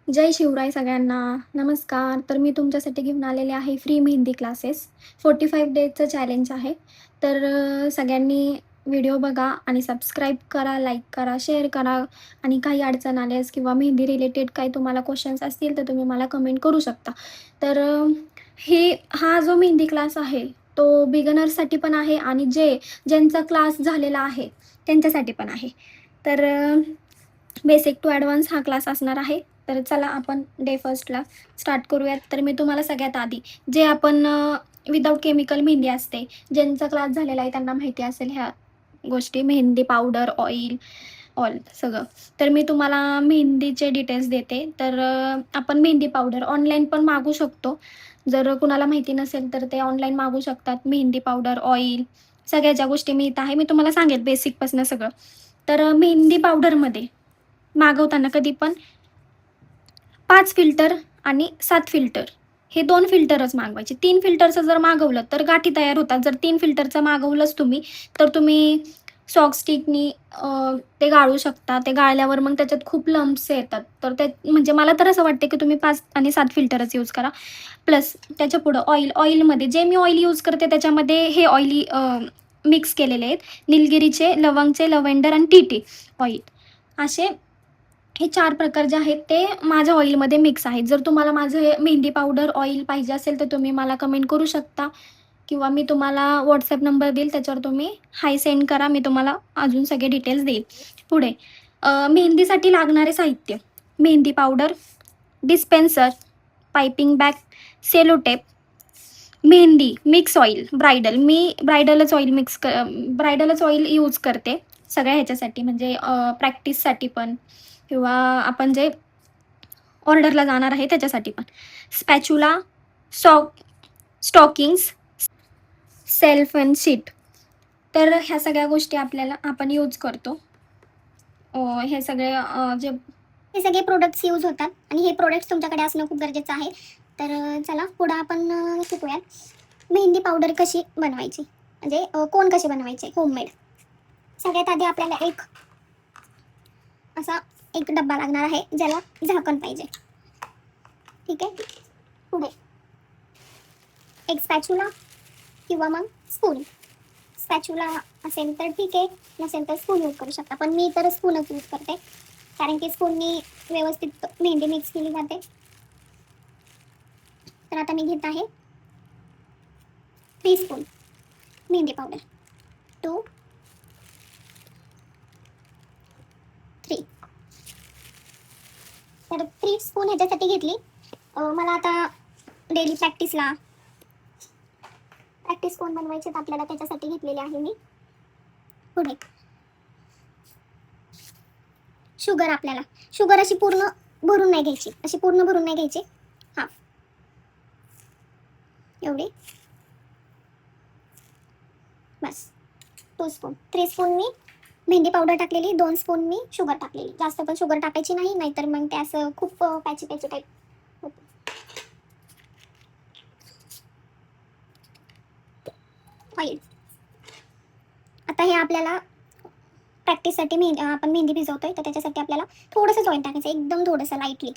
जय शिवराय सगळ्यांना. नमस्कार. तर मी तुमच्यासाठी घेऊन आलेले आहे फ्री मेहंदी क्लासेस. 45 डेजचं चॅलेंज आहे. तर सगळ्यांनी व्हिडिओ बघा आणि सबस्क्राईब करा, लाईक करा, शेअर करा आणि काही अडचण आल्यास किंवा मेहंदी रिलेटेड काही तुम्हाला क्वेश्चन्स असतील तर तुम्ही मला कमेंट करू शकता. तर हा जो मेहंदी क्लास आहे तो बिगिनर्ससाठी पण आहे आणि ज्यांचा क्लास झालेला आहे त्यांच्यासाठी पण आहे. तर बेसिक टू ॲडव्हान्स हा क्लास असणार आहे. तर चला आपण डे फर्स्टला स्टार्ट करूयात. तर मी तुम्हाला सगळ्यात आधी जे आपण विदाऊट केमिकल मेहंदी असते, ज्यांचा क्लास झालेला आहे त्यांना माहिती असेल ह्या गोष्टी, मेहंदी पावडर, ऑइल, ऑल सगळं. तर मी तुम्हाला मेहंदीचे डिटेल्स देते. तर आपण मेहंदी पावडर ऑनलाईन पण मागवू शकतो. जर कुणाला माहिती नसेल तर ते ऑनलाईन मागवू शकतात. मेहंदी पावडर, ऑइल सगळ्या ज्या गोष्टी मी इथं आहे मी तुम्हाला सांगेल बेसिकपासून सगळं. तर मेहंदी पावडरमध्ये मागवताना कधी पण 5 फिल्टर आणि 7 फिल्टर हे 2 फिल्टरच मागवायचे. 3 फिल्टरचं जर मागवलं तर गाठी तयार होतात. जर 3 फिल्टरचं मागवलंच तुम्ही तर तुम्ही चॉक स्टिकनी ते गाळू शकता. ते गाळल्यावर मग त्याच्यात खूप लम्प्स येतात. तर ते म्हणजे मला तर असं वाटतं की तुम्ही 5 आणि 7 फिल्टरच यूज करा. प्लस त्याच्यापुढं ऑइलमध्ये जे मी ऑइल यूज करते त्याच्यामध्ये हे ऑइली मिक्स केलेले आहेत. निलगिरीचे, लवंगचे, लव्हेंडर आणि टी टी ऑइल असे हे 4 प्रकार जे आहेत ते माझ्या ऑइलमध्ये मिक्स आहेत. जर तुम्हाला माझं हे मेहंदी पावडर ऑइल पाहिजे असेल तर तुम्ही मला कमेंट करू शकता किंवा मी तुम्हाला WhatsApp नंबर देईल त्याच्यावर तुम्ही हाय सेंड करा. मी तुम्हाला अजून सगळे डिटेल्स देईल. पुढे मेहंदीसाठी लागणारे साहित्य: मेहंदी powder, dispenser, piping bag, cello tape, मेहंदी, मिक्स ऑइल, मी ब्रायडलच ऑइल यूज करते सगळ्या ह्याच्यासाठी म्हणजे प्रॅक्टिससाठी पण किंवा आपण जे ऑर्डरला जाणार आहे त्याच्यासाठी पण. Spatula, stock stockings, self and sheet. तर ह्या सगळ्या गोष्टी आपण यूज करतो. हे सगळे हे सगळे प्रोडक्ट्स यूज होतात आणि हे प्रोडक्ट्स तुमच्याकडे असणं खूप गरजेचं आहे. तर चला पुढं आपण शिकूयात मेहंदी पावडर कशी बनवायची, म्हणजे कोण कसे बनवायचे होममेड. सगळ्यात आधी आपल्याला असा एक डब्बा लागणार आहे ज्याला झाकण पाहिजे. ठीक आहे. पुढे एक स्पॅच्युला किंवा मग स्पून. स्पॅच्युला असेल तर ठीक आहे, नसेल तर स्पून यूज करू शकता. पण मी तर स्पूनच यूज करते कारण की स्पूननी व्यवस्थित मेहंदी मिक्स केली जाते. तर आता मी घेत आहे 3 स्पून मेहंदी पावडर. 2, 3. तर 3 स्पून ह्याच्यासाठी घेतली. मला आता डेली प्रॅक्टिस कोण बनवायचे आपल्याला त्याच्यासाठी घेतलेले आहे मी. पुढे शुगर अशी पूर्ण भरून नाही घ्यायची, हाफ एवढी बस. 2 स्पून. 3 स्पून मी मेहंदी पावडर टाकलेली, 2 स्पून मी शुगर टाकलेली. जास्त पण शुगर टाकायची नाही, नाहीतर मग ते असं खूप पॅची टाईप होतं. ऑइल. आता हे आपल्याला प्रॅक्टिससाठी आपण मेहंदी भिजवतोय तर त्याच्यासाठी आपल्याला थोडंसंच ऑइल टाकायचं, एकदम थोडंसं लाईटली.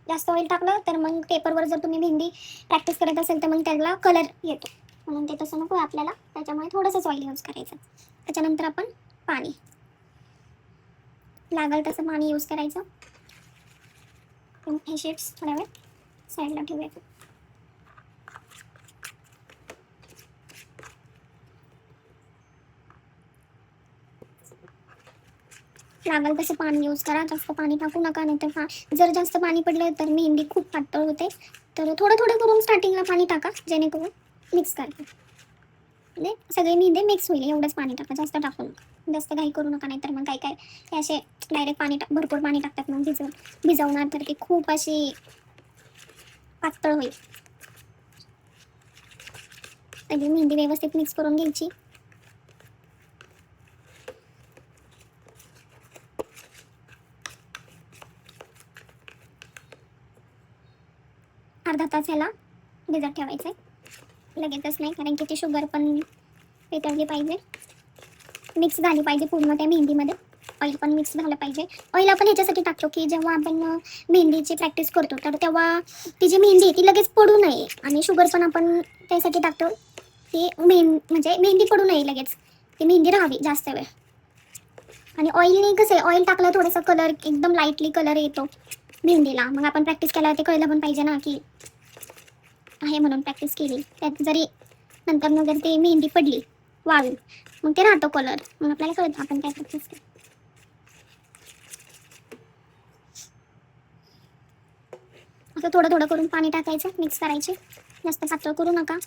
जास्त ऑइल टाकलं तर मग पेपरवर जर तुम्ही मेहंदी प्रॅक्टिस करत असेल तर मग त्याला कलर येतो, म्हणून ते तसं नको आपल्याला. त्याच्यामुळे थोडंसंच ऑइल यूज करायचं. त्याच्यानंतर आपण पाणी, लागल तसं पाणी यूज करायचं. हे शीट्स थोड्या वेळ साईडला ठेवूया. लागल तसं पाणी यूज करा, जास्त पाणी टाकू नका, नाही तर जर जास्त पाणी पडलं तर मेहंदी खूप पातळ होते. तर थोडं थोडं करून स्टार्टिंगला पाणी टाका, जेणेकरून मिक्स करा, म्हणजे सगळे मेहंदी मिक्स होईल एवढंच पाणी टाका, जास्त टाकू नका. जास्त घाई करू नका, नाहीतर मग काय ते असे डायरेक्ट भरपूर पाणी टाकतात मग भिजवणार तर ते खूप अशी पातळ होईल. सगळी मेहंदी व्यवस्थित मिक्स करून घ्यायची. अर्धा तास याला भिजत ठेवायचं आहे, लगेचच नाही, कारण की ती शुगर पण वितळली पाहिजे, मिक्स झाली पाहिजे पूर्ण त्या मेहंदीमध्ये. ऑइल पण मिक्स झालं पाहिजे. ऑइल आपण ह्याच्यासाठी टाकतो की जेव्हा आपण मेहंदीची प्रॅक्टिस करतो तर तेव्हा ती जी मेहंदी आहे ती लगेच पडू नये. आणि शुगर पण आपण त्यासाठी टाकतो की म्हणजे मेहंदी पडू नये लगेच, ती मेहंदी राहावी जास्त वेळ. आणि ऑइलने कसं आहे, ऑइल टाकलं थोडासा कलर एकदम लाईटली कलर येतो मेहंदीला. मग आपण प्रॅक्टिस केल्यावर ते कळलं पण पाहिजे ना की आहे म्हणून प्रॅक्टिस केली. त्यात जरी नंतर जर ती मेहंदी पडली वाळून मग ते राहतो कलर, मग आपल्याला कळतं आपण काय प्रॅक्टिस केली. असं थोडं थोडं करून पाणी टाकायचं, मिक्स करायचे, जास्त पातळ करू नका.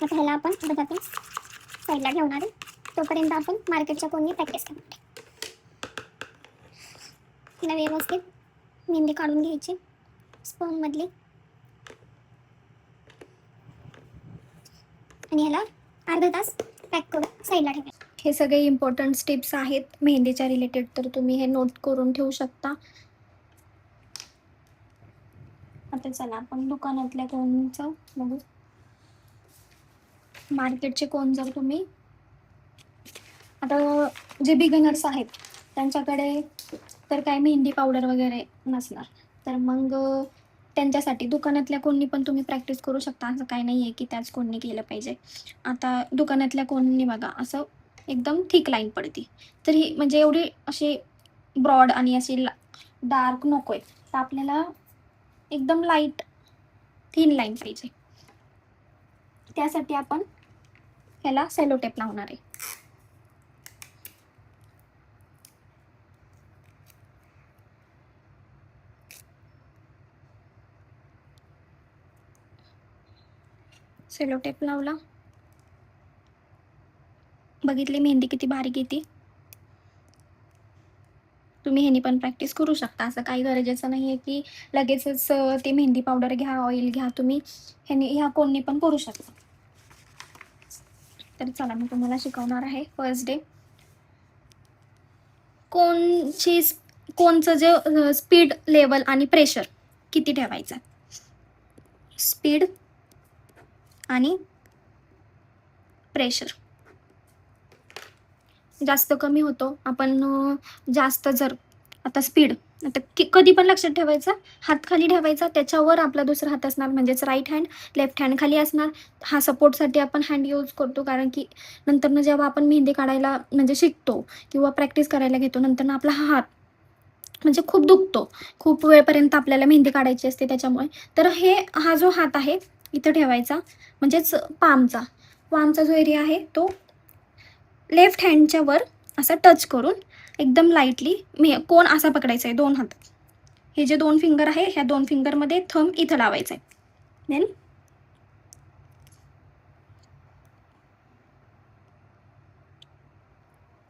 आता ह्याला आपण अर्धा तास साईडला ठेवणार आहे. तोपर्यंत आपण मार्केटच्या कोणी प्रॅक्टिस करणार आहे. हिला व्यवस्थित मेहंदी काढून घ्यायची स्पूनमधली आणि ह्याला अर्धा तास पॅक करून साईडला ठेवायचं. हे सगळे इम्पॉर्टंट स्टेप्स आहेत मेहंदीच्या रिलेटेड, तर तुम्ही हे नोट करून ठेवू शकता. आता चला आपण दुकानातल्या कोनचं बघू. मार्केटचे कोन जर तुम्ही आता जे बिगिनर्स आहेत त्यांच्याकडे तर काय मेहंदी पावडर वगैरे नसणार, तर मग त्यांच्यासाठी दुकानातल्या कोणी पण तुम्ही प्रॅक्टिस करू शकता. असं काही नाही आहे की त्याच कोणी केलं पाहिजे. आता दुकानातल्या कोणी बघा असं एकदम थिक लाईन पडते, तर ही म्हणजे एवढी अशी ब्रॉड आणि अशी डार्क नको आहे, तर आपल्याला एकदम लाईट थिन लाईन पाहिजे. त्यासाठी आपण ह्याला सेलो टेप लावणार आहे. सेलो टेप लावला. बघितली मेहंदी किती बारीक येते. तुम्ही ह्यानी पण प्रॅक्टिस करू शकता. असं काही गरजेचं नाही आहे की लगेचच ते मेहंदी पावडर घ्या, ऑइल घ्या. तुम्ही ह्यानी ह्या कोणनी पण करू शकता. तर चला मी तुम्हाला शिकवणार आहे फर्स्ट डे. कोणचं जे स्पीड लेवल आणि प्रेशर किती ठेवायचं. स्पीड आणि प्रेशर जास्त कमी होतो. आपण जास्त जर आता स्पीड आता कधी पण लक्षात ठेवायचं, हात खाली ठेवायचा, त्याच्यावर आपला दुसरा हात असणार, म्हणजेच राईट हँड, लेफ्ट हँड खाली असणार. हा सपोर्टसाठी आपण हँड यूज करतो, कारण की नंतरनं जेव्हा आपण मेहंदी काढायला म्हणजे शिकतो किंवा प्रॅक्टिस करायला घेतो, नंतरनं आपला हा हात म्हणजे खूप दुखतो. खूप वेळपर्यंत आपल्याला मेहंदी काढायची असते त्याच्यामुळे. तर हा जो हात आहे इथं ठेवायचा, म्हणजेच पामचा जो एरिया आहे तो लेफ्ट हँडच्या वर असा टच करून एकदम लाईटली कोण असा पकडायचा आहे 2 हातात. हे जे 2 फिंगर आहे ह्या 2 फिंगरमध्ये थंब इथं लावायचा आहे. देन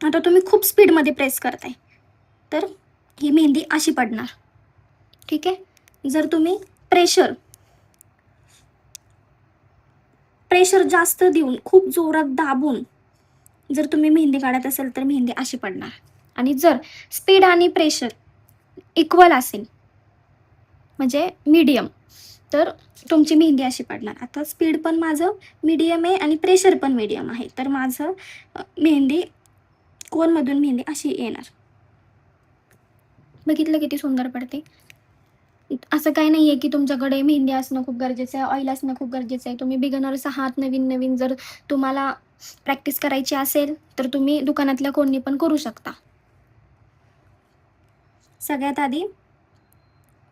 आता तुम्ही खूप स्पीडमध्ये प्रेस करताय तर ही मेहंदी अशी पडणार. ठीक आहे. जर तुम्ही प्रेशर जास्त देऊन खूप जोरात दाबून जर तुम्ही मेहंदी काढत असाल तर मेहंदी अशी पडणार. आणि जर स्पीड आणि प्रेशर इक्वल असेल म्हणजे मीडियम, तर तुमची मेहंदी अशी पडणार. आता स्पीड पण माझं मीडियम आहे आणि प्रेशर पण मीडियम आहे, तर माझं मेहंदी कोनमधून मेहंदी अशी येणार. बघितलं किती सुंदर पडते. असं काही नाही आहे की तुमच्याकडे मेहंदी असणं खूप गरजेचं आहे, ऑइल असणं खूप गरजेचं आहे. तुम्ही बिगनर्स आहात, नवीन जर तुम्हाला प्रॅक्टिस करायची असेल तर तुम्ही दुकानातल्या कोणी पण करू शकता. सगळ्यात आधी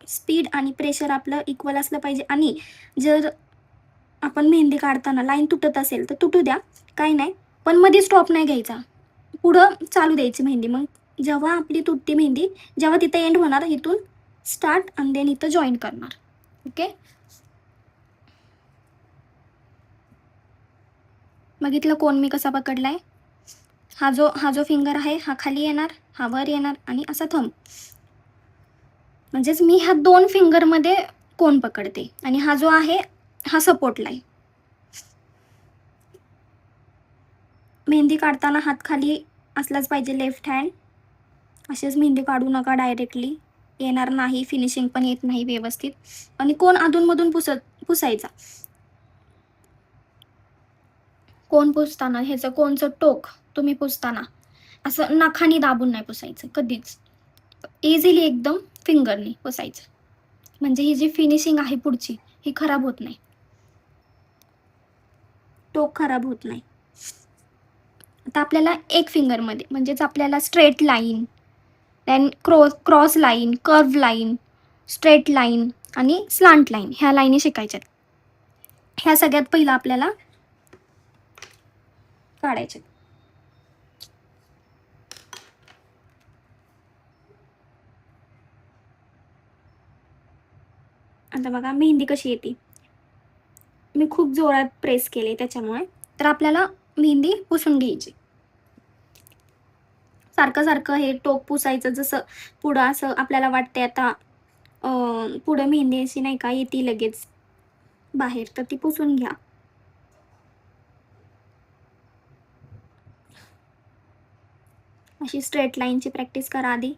स्पीड आणि प्रेशर आपलं इक्वल असलं पाहिजे. आणि जर आपण मेहंदी काढताना लाईन तुटत असेल तर तुटू द्या, काही नाही, पण मध्ये स्टॉप नाही घ्यायचा, पुढं चालू द्यायची मेहंदी. मग जेव्हा आपली तुटती मेहंदी जेव्हा तिथं एंड होणार, इथून स्टार्ट आणि देन इथं जॉईन करणार. ओके. बघितलं कोण मी कसा पकडलाय. हा जो फिंगर आहे हा खाली येणार, हा वर येणार आणि असा थंब, म्हणजेच मी ह्या 2 फिंगरमध्ये कोण पकडते आणि हा जो आहे हा सपोर्टला आहे. मेहंदी काढताना हात खाली असलाच पाहिजे लेफ्ट हँड, असेच मेहंदी काढू नका डायरेक्टली, येणार नाही, फिनिशिंग पण येत नाही व्यवस्थित. आणि कोण अधूनमधून पुसायचा. कोण पुसताना ह्याचं कोणचं टोक तुम्ही पुसताना असं नखानी दाबून नाही पुसायचं कधीच. इझिली एकदम फिंगरनी पुसायचं. म्हणजे ही जी फिनिशिंग आहे पुढची ही खराब होत नाही, टोक खराब होत नाही. आता आपल्याला एक फिंगरमध्ये म्हणजेच आपल्याला straight line, then cross line, curve line, straight line आणि स्लांट लाईन ह्या लाईनी शिकायच्यात. ह्या सगळ्यात पहिलं आपल्याला काढायच्यात. आता बघा मेहंदी कशी येते. मी खूप जोरात प्रेस केले त्याच्यामुळे. तर आपल्याला मेहंदी पुसून घ्यायची. सारखं सारखं हे टोक पुसायचं, जसं पुढं असं आपल्याला वाटते आता पुढं मेहंदी अशी नाही का येते लगेच बाहेर, तर ती पुसून घ्या. अशी स्ट्रेट लाईनची प्रॅक्टिस करा आधी.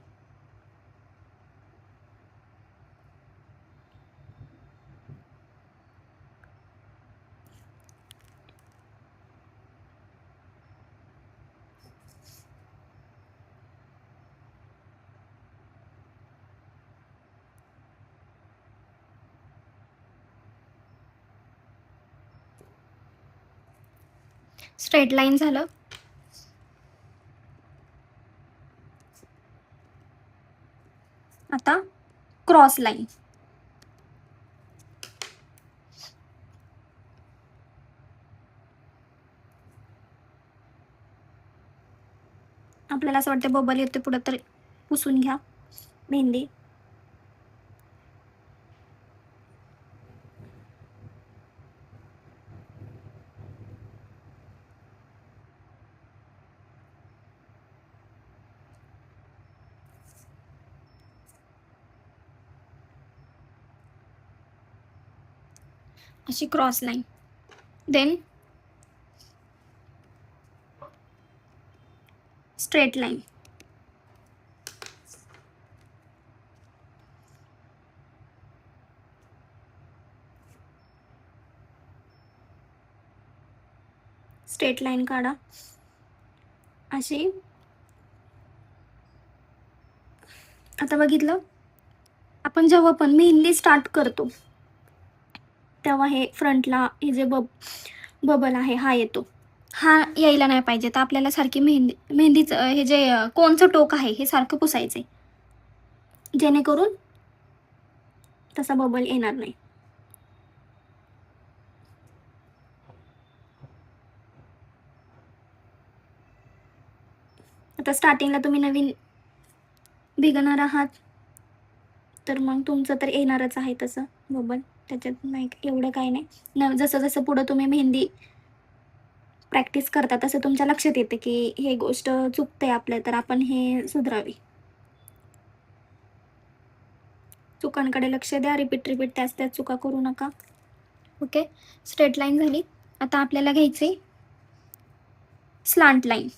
स्ट्रेट लाईन झालं. आता क्रॉस लाईन. आपल्याला असं वाटतं बबल येते पुढं, तर पुसून घ्या मेहंदी. अशी cross line, then straight line. Straight line काढा अशी. आता बघितलं, आपण जेव्हा पण मेहंदी स्टार्ट करतो तेव्हा हे फ्रंटला हे जे बबल आहे हा येतो, हा यायला नाही पाहिजे. तर आपल्याला सारखी मेहंदीचं हे जे कोणचं टोक आहे हे सारखं पुसायचं आहे, जेणेकरून तसा बबल येणार नाही. आता स्टार्टिंगला तुम्ही नवीन बिगनर आहात तर मग तुमचं तर येणारच आहे तसं बबल, त्याच्यात नाही एवढं काही नाही. जसं जसं पुढं तुम्ही मेहंदी प्रॅक्टिस करता तसं तुमच्या लक्षात येते की हे गोष्ट चुकते आपलं, तर आपण हे सुधारावी. चुकांकडे लक्ष द्या, रिपीट त्याच त्याच चुका करू नका. ओके, स्ट्रेट लाईन झाली. आता आपल्याला घ्यायची स्लांट लाईन.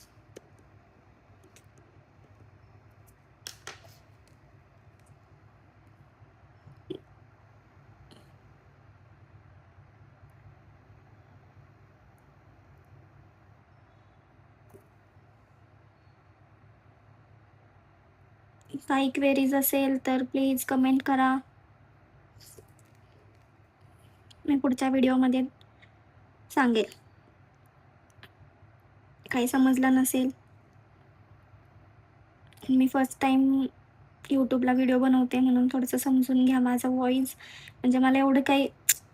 काही क्वेरीज असेल तर प्लीज कमेंट करा, मी पुढच्या व्हिडिओमध्ये सांगेल. काही समजलं नसेल, मी फर्स्ट टाईम यूट्यूबला व्हिडिओ बनवते म्हणून थोडंसं समजून घ्या माझा व्हॉईस. म्हणजे मला एवढं काही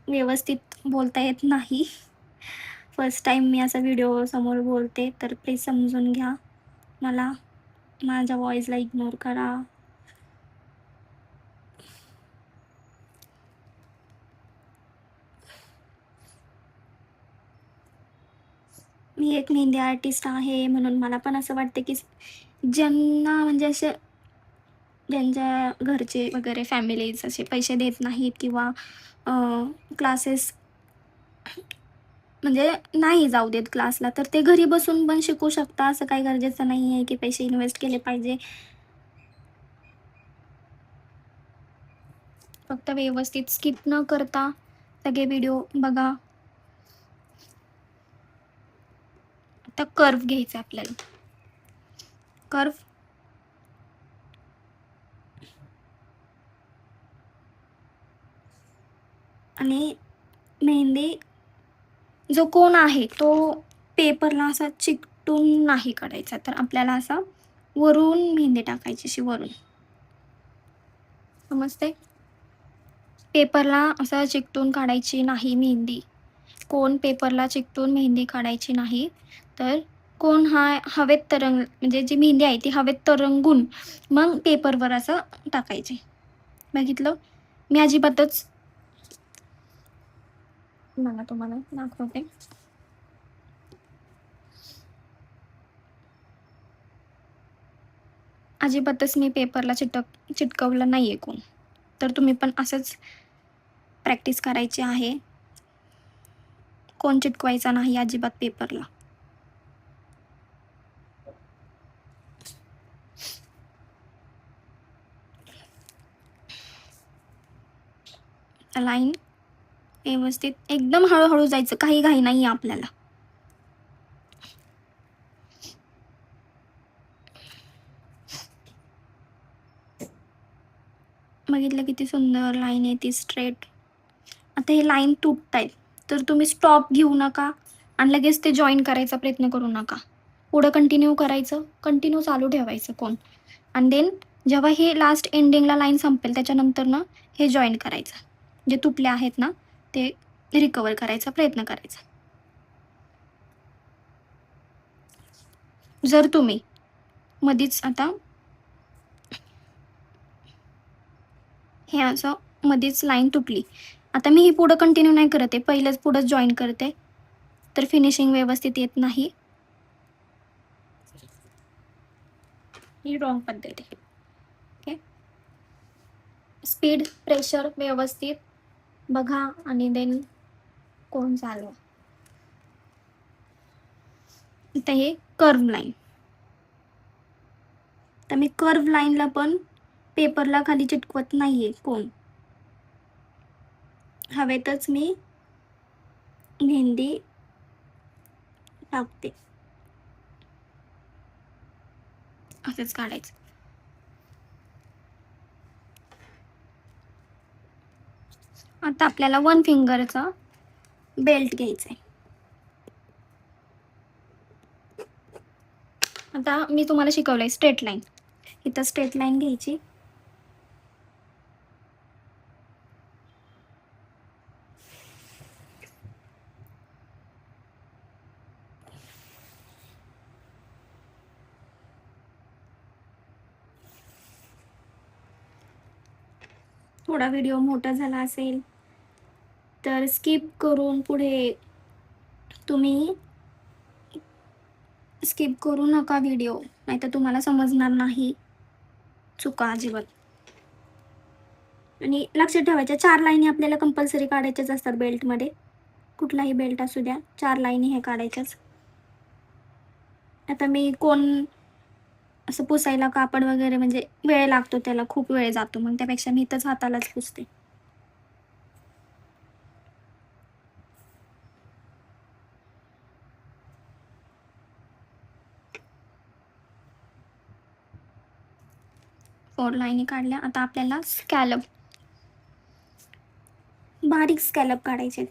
व्यवस्थित बोलता येत नाही. फर्स्ट टाईम मी असा व्हिडिओ समोर बोलते, तर प्लीज समजून घ्या मला. माझ्या व्हॉईसला इग्नोर करा. मी एक मेहंदी आर्टिस्ट आहे म्हणून मला पण असं वाटतं की ज्यांना म्हणजे असे ज्यांच्या घरचे वगैरे फॅमिलीज असे पैसे देत नाहीत किंवा क्लासेस म्हणजे नाही जाऊ देत क्लासला, तर ते घरी बसून पण शिकू शकता. असं काही गरजेचं नाही आहे की पैसे इन्व्हेस्ट केले पाहिजे. फक्त व्यवस्थित स्किप न करता सगळे व्हिडिओ बघा. आता कर्व घ्यायचा आपल्याला. कर्व आणि मेहंदी जो कोण आहे तो पेपरला असा चिकटून नाही काढायचा, तर आपल्याला असा वरून मेहंदी टाकायची, अशी वरून. समजते? पेपरला असं चिकटून काढायची नाही मेहंदी. कोण पेपरला चिकटून मेहंदी काढायची नाही. तर कोण हा हवेत म्हणजे जी मेहंदी आहे ती हवेत तरंगून मग पेपरवर असं टाकायची. बघितलं? मी अजिबातच मला तुम्हाला दाखवते. अजिबातच मी पेपरला चिटकवलं नाहीये कोण. तर तुम्ही पण असंच प्रॅक्टिस करायची आहे. कोण चिटकवायचा नाही अजिबात पेपरला. लाईन व्यवस्थित एकदम हळूहळू जायचं, काही घाई नाही आहे आपल्याला. बघितलं किती सुंदर लाईन आहे ती स्ट्रेट. आता हे लाईन तुटतायत, तर तुम्ही स्टॉप घेऊ नका आणि लगेच ते जॉईन करायचा प्रयत्न करू नका. पुढं कंटिन्यू करायचं, कंटिन्यू चालू ठेवायचं कोण. आणि देन जेव्हा हे लास्ट एंडिंगला लाईन संपेल त्याच्यानंतर ना हे जॉईन करायचं. जे तुटले आहेत ना ते रिकवर करायचा प्रयत्न करायचा. जर तुम्ही मधीच आता हे असं मधीच लाईन तुटली, आता मी ही पुढं कंटिन्यू नाही करत आहे, पहिलंच पुढंच जॉईन करते, तर फिनिशिंग व्यवस्थित येत नाही. ही रॉंग पद्धत आहे. ओके, स्पीड प्रेशर व्यवस्थित बघा आणि देन कोण चालवा. आता हे कर्व लाईन. तर मी कर्व लाईनला पण पेपरला खाली चिटकवत नाहीये कोण. हवेतच मी मेहंदी टाकते. असंच काढायचं. आता आपल्याला 1 फिंगरचा बेल्ट घ्यायचा आहे. आता मी तुम्हाला शिकवलंय स्ट्रेट लाईन. इथं स्ट्रेट लाईन घ्यायची. थोडा व्हिडिओ मोठा झाला असेल तर स्किप करून पुढे तुम्ही स्किप करू नका व्हिडिओ, नाहीतर तुम्हाला समजणार नाही. चुका अजिबात. आणि लक्षात ठेवायच्या 4 लाईनी आपल्याला कंपल्सरी काढायच्याच असतात बेल्टमध्ये. कुठलाही बेल्ट असू द्या, 4 लाईनी हे काढायच्याच. आता मी कोण असं पुसायला कापड वगैरे म्हणजे वेळ लागतो, त्याला खूप वेळ जातो, मग त्यापेक्षा मी इथंच हातालाच पुसते. फोर लाईनी काढल्या. आता आपल्याला स्कॅलप, बारीक स्कॅलप काढायचे.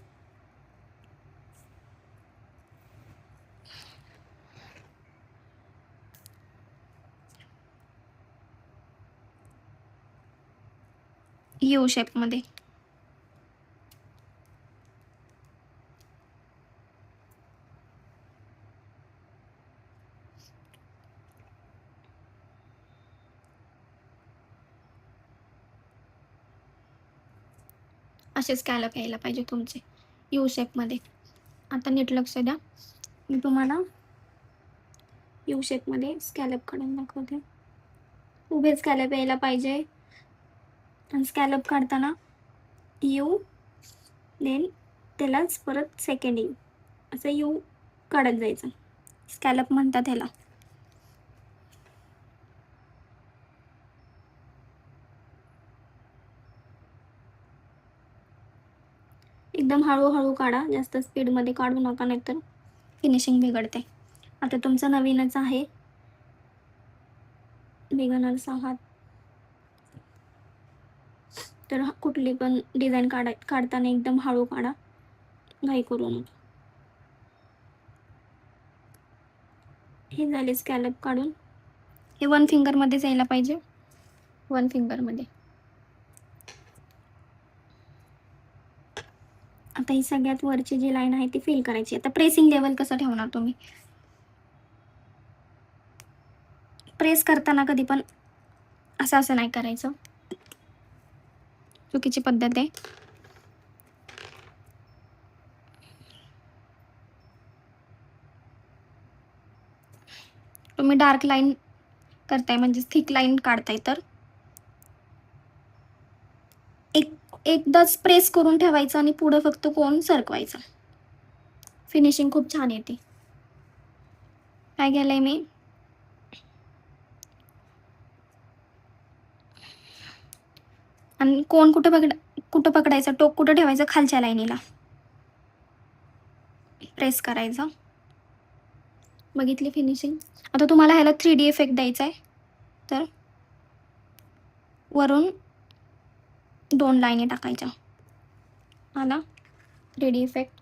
यू शेपमध्ये. असे स्कॅलप यायला पाहिजे तुमचे यू शेपमध्ये. आता नीट लक्ष द्या, मी तुम्हाला यू शेपमध्ये स्कॅलप काढून दाखवते. उभे स्कॅलप यायला पाहिजे. आणि स्कॅलप काढताना यू देन त्यालाच परत सेकंड यू असं यू काढत जायचं. स्कॅलप म्हणतात ह्याला. एकदम हळूहळू काढा, जास्त स्पीडमध्ये काढू नका, नाहीतर फिनिशिंग बिघडते. आता तुमचा नवीनच आहे, बिगनर्स आहात, तर कुठली पण डिझाईन काढताना एकदम हळू काढा, घाई करू नका. हे झाले स्कॅलप काढून. हे 1 फिंगरमध्येच यायला पाहिजे, 1 फिंगरमध्ये. आता ही सगळ्यात वरची जी लाईन आहे ती फिल करायची. आता प्रेसिंग लेवल कसं ठेवणार तुम्ही? प्रेस करताना कधी पण असं नाही करायचं, चुकीची पद्धत आहे. तुम्ही डार्क लाईन करताय म्हणजे थिक लाईन काढताय, तर एकदाच प्रेस करून ठेवायचं आणि पुढं फक्त कोण सरकवायचं. फिनिशिंग खूप छान येते. काय केलंय मी, आणि कोण कुठं पकडायचं, टोक कुठं ठेवायचं, खालच्या लाईनीला प्रेस करायचं. बघितली फिनिशिंग. आता तुम्हाला ह्याला 3D इफेक्ट द्यायचा आहे, तर वरून 2 लाईनी टाकायच्या. आला 3D इफेक्ट.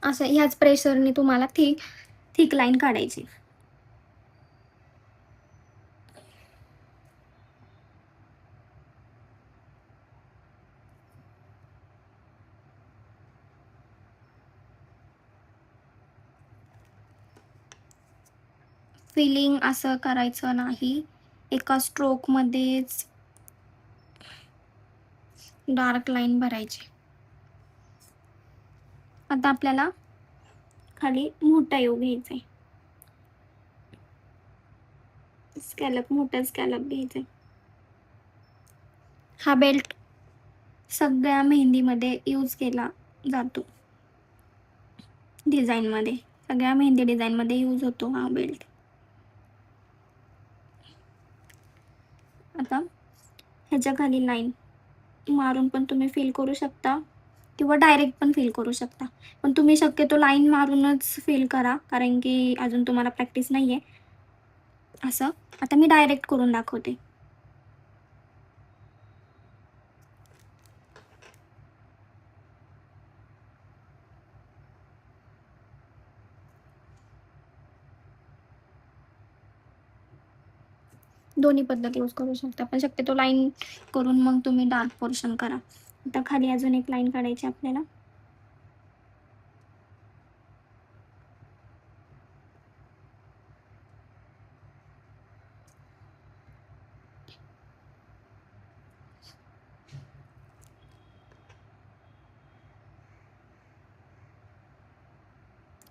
असं ह्याच प्रेशरने तुम्हाला थिक लाईन काढायची. फिलिंग असं करायचं नाही, एका स्ट्रोकमध्येच डार्क लाईन भरायची. आता आपल्याला खाली मोठा येऊ घ्यायचा आहे, स्कॅलप, मोठा स्कॅलप घ्यायचा आहे. हा बेल्ट सगळ्या मेहंदीमध्ये यूज केला जातो, डिझाईनमध्ये, सगळ्या मेहंदी डिझाईनमध्ये यूज होतो हा बेल्ट. आता ह्याच्या खाली लाईन मारून पण तुम्ही फिल करू शकता, किंवा डायरेक्ट पण फिल करू शकता, पण तुम्ही शक्यतो लाईन मारूनच फिल करा, कारण की अजून तुम्हाला प्रॅक्टिस नाही आहे. असं आता मी डायरेक्ट करून दाखवते. दोन्ही पद्धत यूज करू शकता, पण शक्यतो लाईन करून मग तुम्ही डार्क पोर्शन करा. आता खाली अजून एक लाईन काढायची आपल्याला.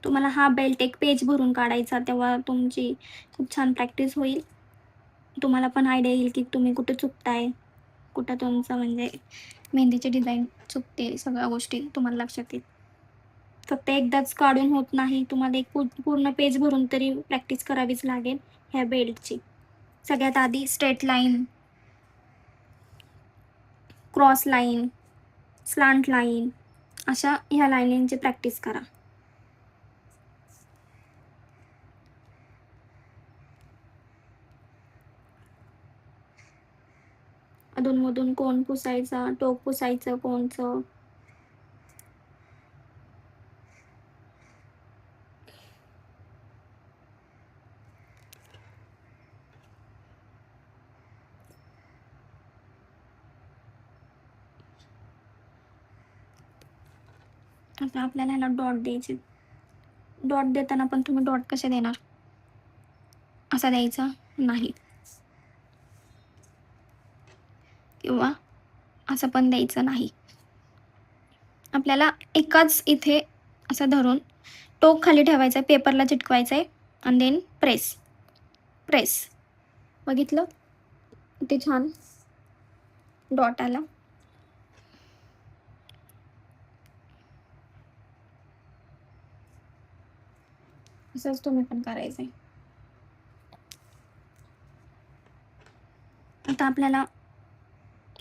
तुम्हाला हा बेल्ट एक पेज भरून काढायचा, तेव्हा तुमची खूप छान प्रॅक्टिस होईल. तुम्हाला पण आयडिया येईल की तुम्ही कुठे चुकताय, कुठं तुमचं म्हणजे मेहंदीची डिझाईन चुकते, सगळ्या गोष्टी तुम्हाला लक्षात येईल. फक्त एकदाच काढून होत नाही, तुम्हाला एक पूर्ण पेज भरून तरी प्रॅक्टिस करावीच लागेल ह्या बेल्टची. सगळ्यात आधी straight line, cross line, slant line, अशा ह्या लाईनींची प्रॅक्टिस करा. अधूनमधून कोण पुसायचा, टोक पुसायचं कोणचं. आता आपल्याला ह्याला डॉट द्यायचे. डॉट देताना पण तुम्ही डॉट कसे देणार, असा द्यायचा नाही, किंवा असं पण द्यायचं नाही. आपल्याला एकाच इथे असं धरून टोक खाली ठेवायचं आहे, पेपरला चिटकवायचं आहे, आणि देन प्रेस प्रेस. बघितलं किती छान डॉट आला. असंच तुम्ही पण करायचं आहे. आता आपल्याला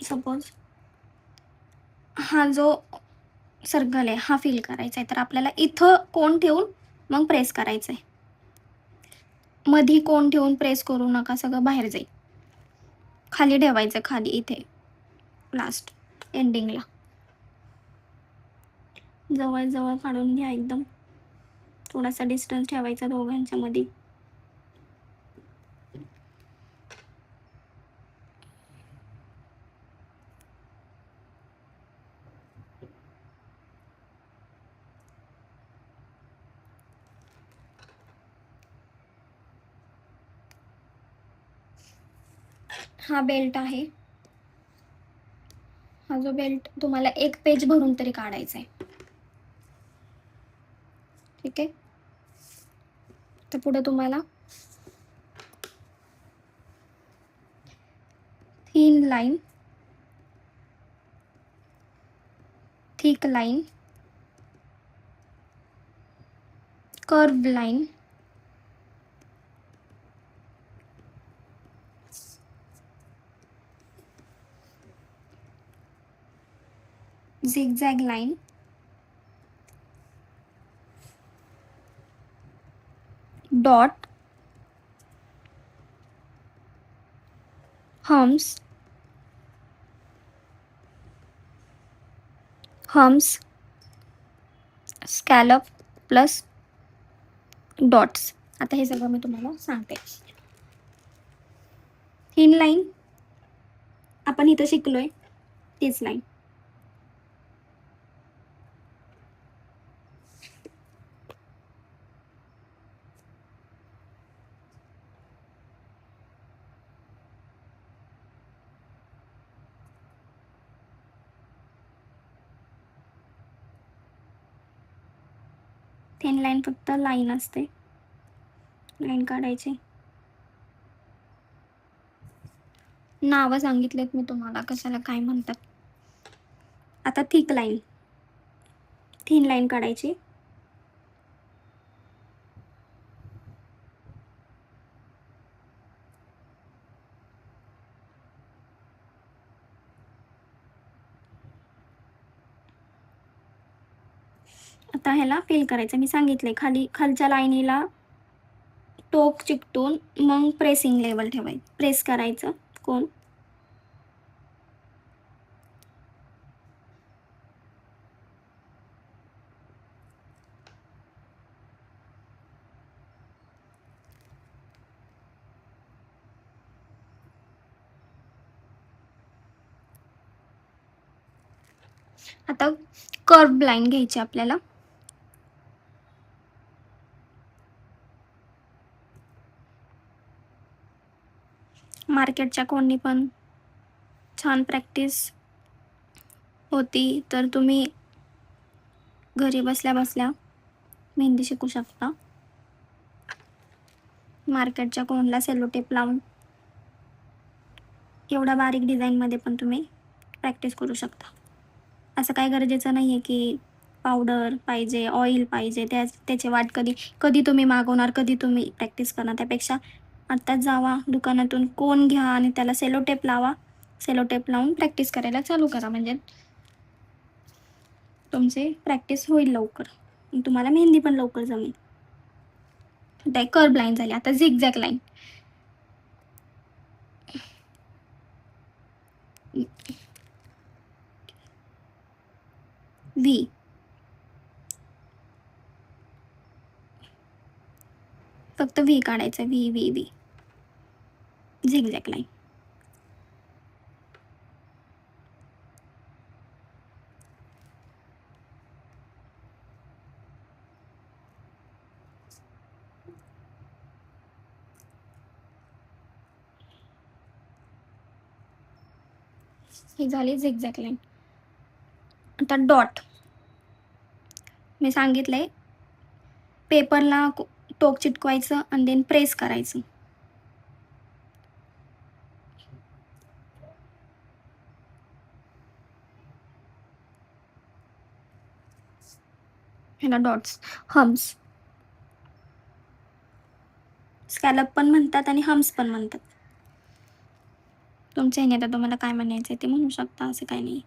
सपोज हा जो सर्कल आहे हा फिल करायचा आहे, तर आपल्याला इथं कोण ठेवून मग प्रेस करायचं आहे. मधी कोण ठेवून प्रेस करू नका, सगळं बाहेर जाईल. खाली ठेवायचं, खाली इथे लास्ट एंडिंगला. जवळ जवळ काढून घ्या एकदम. थोडासा डिस्टन्स ठेवायचा दोघांच्या मध्ये. हा बेल्ट आहे. हा जो बेल्ट तुम्हाला एक पेज भरून तरी काढायचा आहे. ठीक आहे. तर पुढे तुम्हाला thin line, thick line, curved line, zigzag line, dot, humps, scallop plus dots. आता हे सगळं मी तुम्हाला सांगते. थिन लाईन आपण इथं शिकलोय तीच लाईन. थिन लाईन फक्त लाईन असते, लाईन काढायची. नावं सांगितलेत मी तुम्हाला कशाला काय म्हणतात. आता थिक लाईन, थिन लाईन काढायची. आता ह्याला फिल करायचं. मी सांगितले खालच्या लाईनीला टोक चिकटून मग प्रेसिंग लेवल ठेवायचं, प्रेस करायचं कोण. आता कर्व लाईन घ्यायची आपल्याला. मार्केटच्या कोणी पण छान प्रॅक्टिस होती, तर तुम्ही घरी बसल्या बसल्या मेहंदी शिकू शकता. मार्केटच्या कोणला सेलो टेप लावून एवढा बारीक डिझाईनमध्ये पण तुम्ही प्रॅक्टिस करू शकता. असं काय गरजेचं नाही आहे की पावडर पाहिजे, ऑइल पाहिजे, त्याची वाट कधी कधी तुम्ही मागवणार, कधी तुम्ही प्रॅक्टिस करणार. त्यापेक्षा आत्ताच जावा दुकानातून कोण घ्या आणि त्याला सेलो टेप लावा. सेलो टेप लावून प्रॅक्टिस करायला चालू करा, म्हणजे तुमची प्रॅक्टिस होईल लवकर, तुम्हाला मेहंदी पण लवकर जमेल. आता एक कर्व लाईन झाली. आता झिगझॅग लाईन. व्ही, फक्त व्ही काढायचं. V V V, zigzag line. ही झाली झिगझॅग लाईन. आता डॉट. मी सांगितलंय पेपरला टोक चिटकवायचं आणि देन प्रेस करायचं. ह्याला डॉट्स. हम्स, स्कॅलप पण म्हणतात आणि हम्स पण म्हणतात. तुमच्या ह्याने आता तुम्हाला काय म्हणायचं आहे ते म्हणू शकता, असं काही नाही.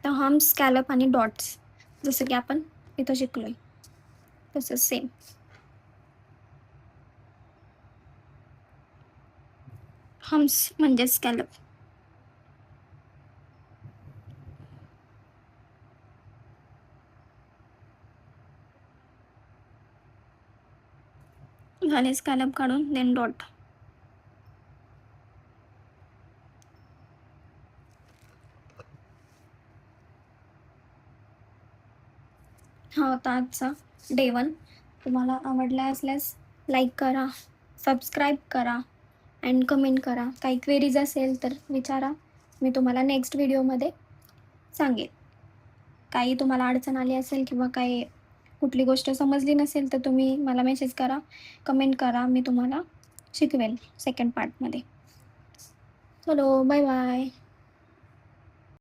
तर हम्स, स्कॅलप आणि डॉट्स जसं की आपण इथं शिकलोय तसंच सेम. हम्स म्हणजे स्कॅलप. झाले स्कॅलप काढून, देन डॉट. हा होता आजचा डे 1. तुम्हाला आवडला असल्यास लाईक करा, सबस्क्राईब करा अँड कमेंट करा. काही क्वेरीज असेल तर विचारा, मी तुम्हाला नेक्स्ट व्हिडिओमध्ये सांगेन. काही तुम्हाला अडचण आली असेल किंवा काही कुठली गोष्ट समजली नसेल तर तुम्ही मला मेसेज करा, कमेंट करा, मी तुम्हाला शिकवेन सेकंड पार्टमध्ये. चलो, बाय बाय.